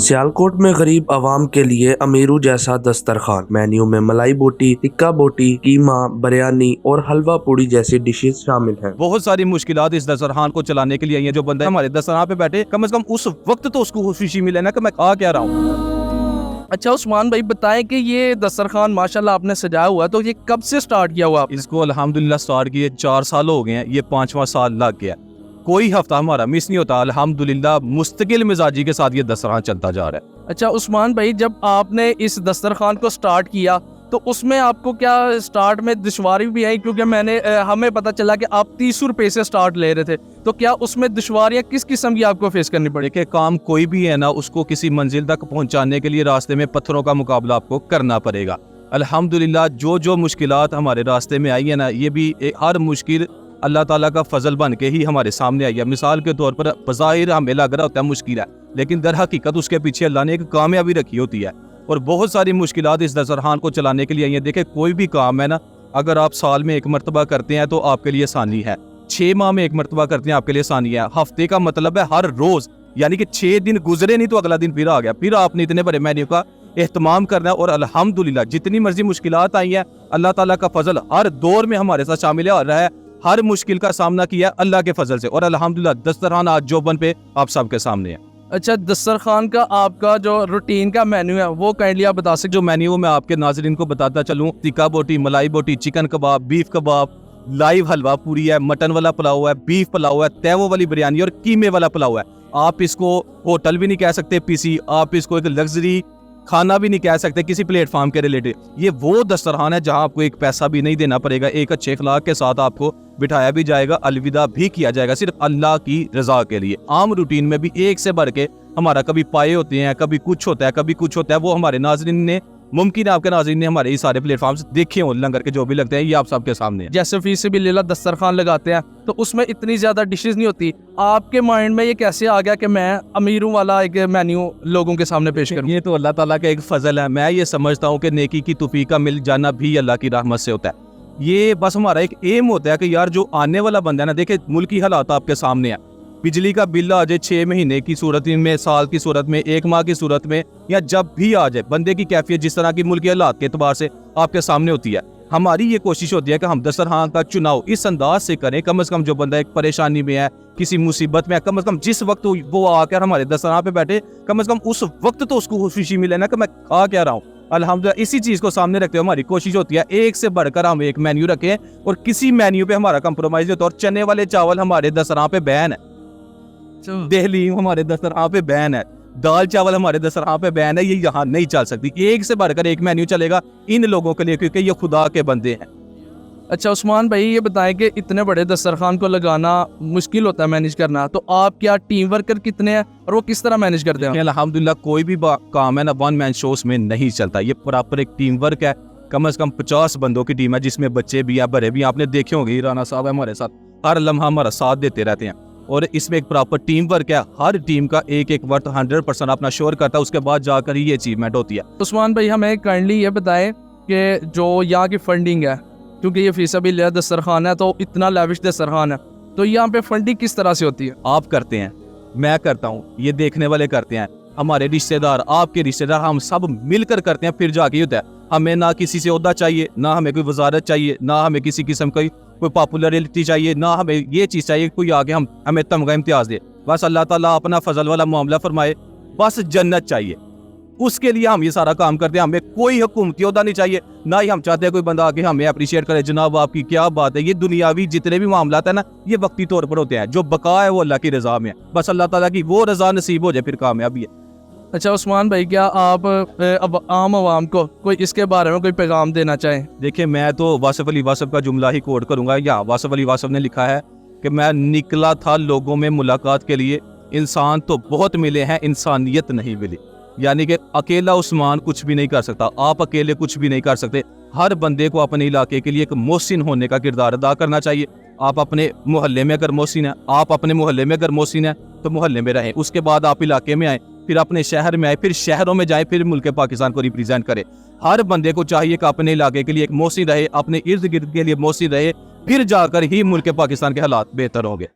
सियालकोट में गरीब आवाम के लिए अमीरू जैसा दस्तरखान। मेन्यू में मलाई बोटी, टिक्का बोटी, कीमा, बिरयानी और हलवा पूड़ी जैसी डिशेज शामिल हैं। बहुत सारी मुश्किलात इस दस्तरखान को चलाने के लिए आई है। जो बंदा हमारे दस्तरखान पे बैठे कम से कम उस वक्त तो उसको खुशी मिले ना कि मैं आ क्या रहा हूँ। अच्छा उस्मान भाई बताएं कि ये दस्तरखान माशाल्लाह आपने सजाया हुआ, तो ये कब से स्टार्ट किया हुआ? इसको अल्हम्दुलिल्लाह स्टार्ट किए 4 साल हो गए हैं, ये 5वां साल लग गया। कोई हफ्ता हमारा मिस नहीं होता। अल्हम्दुलिल्लाह मुस्तकिल मिजाजी के साथ ये दस्तरखान चलता जा रहा है। अच्छा उस्मान भाई, जब आपने इस दस्तरखान को स्टार्ट किया तो उसमें आपको क्या स्टार्ट में दुश्वारी भी आई? क्योंकि हमें पता चला कि आप 30 रुपए से स्टार्ट ले रहे थे, तो क्या उसमें दुश्वारियां किस किस्म की आपको फेस करनी पड़ी? देखिए, काम कोई भी है ना, उसको किसी मंजिल तक पहुंचाने के लिए रास्ते में पत्थरों का मुकाबला आपको करना पड़ेगा। अल्हम्दुलिल्लाह जो मुश्किलात हमारे रास्ते में आई है ना, ये भी हर मुश्किल अल्लाह ताला का फजल बन के ही हमारे सामने आई है। मिसाल के तौर पर बज़ाहिर हमें लग रहा होता है मुश्किल है, लेकिन दर हकीकत उसके पीछे अल्लाह ने एक कामयाबी रखी होती है। और बहुत सारी मुश्किलात इस दस्तरखान को चलाने के लिए आई है। देखें, कोई भी काम है ना, अगर आप साल में 1 मरतबा करते हैं तो आपके लिए आसानी है। 6 माह में 1 मरतबा करते हैं आपके लिए आसानी है। हफ्ते का मतलब है हर रोज, यानी कि 6 दिन गुजरे नहीं तो अगला दिन फिर आ गया। फिर आपने इतने बड़े मेन्यू का एहतमाम करना है। और अल्हम्दुलिल्लाह जितनी मर्जी मुश्किलात आई है, अल्लाह ताला का फजल हर दौर में हमारे साथ शामिल है और रहा है। हर मुश्किल का सामना किया अल्लाह के फजल से, और अल्हम्दुलिल्लाह दस्तरखान आज जोबन पे आप सबके सामने है। अच्छा, दस्तरखान का आपका जो रूटीन का मेन्यू है वो काइंडली आप बता सकते? जो मेन्यू मैं आपके नाज़रीन को बताता चलूँ, टिक्का बोटी, मलाई बोटी, चिकन कबाब, बीफ कबाब, लाइव हलवा पूरी है, मटन वाला पुलाव है, बीफ पुलाव है, तैवो वाली बिरयानी और कीमे वाला पुलाव है। आप इसको होटल भी नहीं कह सकते पीसी, आप इसको एक लग्जरी खाना भी नहीं कह सकते किसी प्लेटफॉर्म के रिलेटेड। ये वो दस्तरखान है जहां आपको एक पैसा भी नहीं देना पड़ेगा, एक अच्छे अखलाक के साथ आपको बिठाया भी जाएगा, अलविदा भी किया जाएगा सिर्फ अल्लाह की रजा के लिए। आम रूटीन में भी एक से बढ़ के हमारा कभी पाए होते हैं, कभी कुछ होता है, कभी कुछ होता है। वो हमारे नाज़रीन ने, मुमकिन है आपके नाज़रीन ने हमारे ये सारे प्लेटफॉर्म्स देखे हो, लंगर के जो भी लगते हैं, ये आप सबके सामने है। जैसे फीस भी लीला दस्तरखान लगाते हैं तो उसमें इतनी ज्यादा डिशेज नहीं होती। आपके माइंड में ये कैसे आ गया कि मैं अमीरों वाला एक मेन्यू लोगों के सामने पेश करूं? ये तो अल्लाह ताला का एक फजल है। मैं ये समझता हूँ कि नेकी की तौफीक का मिल जाना भी अल्लाह की रहमत से होता है। ये बस हमारा एक एम होता है कि यार जो आने वाला बंदा है ना, देखे मुल्क की हालात आपके सामने है। बिजली का बिल आ जाए 6 महीने की सूरत में, साल की सूरत में, 1 माह की सूरत में, या जब भी आ जाए, बंदे की कैफियत जिस तरह की मुल्क के हालात के एतबार से आपके सामने होती है। हमारी ये कोशिश होती है कि हम दस्तरखान का चुनाव इस अंदाज से करें, कम से कम जो बंदा एक परेशानी में है, किसी मुसीबत में है, कम से कम जिस वक्त वो आकर हमारे दस्तरखान पे बैठे, कम से कम उस वक्त तो उसको खुशी मिले ना कि मैं खा क्या रहा हूँ। अल्हम्दुलिल्लाह इसी चीज को सामने रखते हुए हमारी कोशिश होती है एक से बढ़कर हम एक मेन्यू रखें और किसी मेन्यू पे हमारा कंप्रोमाइज होता है। और चने वाले चावल हमारे दस्तरखान पे बैन है, दिल्ली हमारे दस्तरखान पे बैन है, दाल चावल हमारे दस्तरखान पे बैन है, ये यहाँ नहीं चल सकती। एक से बढ़कर एक मेन्यू चलेगा इन लोगों के लिए, क्योंकि ये खुदा के बंदे हैं। अच्छा उस्मान भाई, ये बताएं कि इतने बड़े दस्तरखान को लगाना मुश्किल होता है मैनेज करना, तो आप क्या टीम वर्कर कितने हैं और वो किस तरह मैनेज करते हैं? अल्हम्दुलिल्लाह कोई भी काम है ना, 1 मैन शोज में नहीं चलता। ये प्रॉपर एक टीम वर्क है। कम से कम 50 बंदों की टीम है, जिसमें बच्चे भी हैं, बड़े भी। आपने देखे होंगे, राना साहब है हमारे साथ, हर लम्हा हमारा साथ देते रहते हैं। और इसमें एक प्रॉपर टीम वर्क है। हर टीम का एक वर्थ 100% अपना श्योर करता है, उसके बाद जाकर ही ये अचीवमेंट होती है। उस्मान भाई हमें काइंडली ये बताएं कि जो यहाँ की फंडिंग है, क्योंकि ये फीसबिल्लाह दस्तरखान है तो इतना लेविश दस्तरखान है, तो यहाँ पे फंडिंग किस तरह से होती है? आप करते हैं, मैं करता हूँ, ये देखने वाले करते हैं, हमारे रिश्तेदार, आपके रिश्तेदार, हम सब मिलकर करते हैं। फिर जाके होता है, हमें ना किसी से ओहदा चाहिए, ना हमें कोई वजारत चाहिए, ना हमें किसी किस्म की कोई पॉपुलरिटी चाहिए, ना हमें ये चीज़ चाहिए कोई आगे हमें तमगा इम्तियाज दे। बस अल्लाह ताला अपना फजल वाला मामला फरमाए, बस जन्नत चाहिए, उसके लिए हम ये सारा काम करते हैं। हमें कोई हुकूमती ओहदा नहीं चाहिए, ना ही हम चाहते हैं कोई बंदा आके हमें अप्रिशिएट करे, जनाब आपकी क्या बात है। ये दुनियावी जितने भी मामला है ना, ये वक्ती तौर पर होते हैं। जो बका है वो अल्लाह की रजा में है, बस अल्लाह ताला की वो रजा नसीब हो जाए, फिर कामयाबी है। अच्छा उस्मान भाई, क्या आप अब आम आवाम को कोई इसके बारे में कोई पैगाम देना चाहें? देखिए, मैं तो वासिफ अली वासफ का जुमला ही कोट करूंगा। यहाँ वासिफ अली वासफ ने लिखा है कि मैं निकला था लोगों में मुलाकात के लिए, इंसान तो बहुत मिले हैं, इंसानियत नहीं मिली। यानी कि अकेला उस्मान कुछ भी नहीं कर सकता, आप अकेले कुछ भी नहीं कर सकते। हर बंदे को अपने इलाके के लिए एक मोहसिन होने का किरदार अदा करना चाहिए। आप अपने मोहल्ले में अगर मोहसिन है, आप अपने मोहल्ले में अगर मोहसिन है तो मोहल्ले में रहें, उसके बाद आप इलाके में आए, फिर अपने शहर में आए, फिर शहरों में जाए, फिर मुल्क पाकिस्तान को रिप्रेजेंट करें। हर बंदे को चाहिए कि अपने इलाके के लिए एक मोहसिन रहे, अपने इर्द गिर्द के लिए मोहसिन रहे, फिर जाकर ही मुल्क पाकिस्तान के हालात बेहतर होंगे।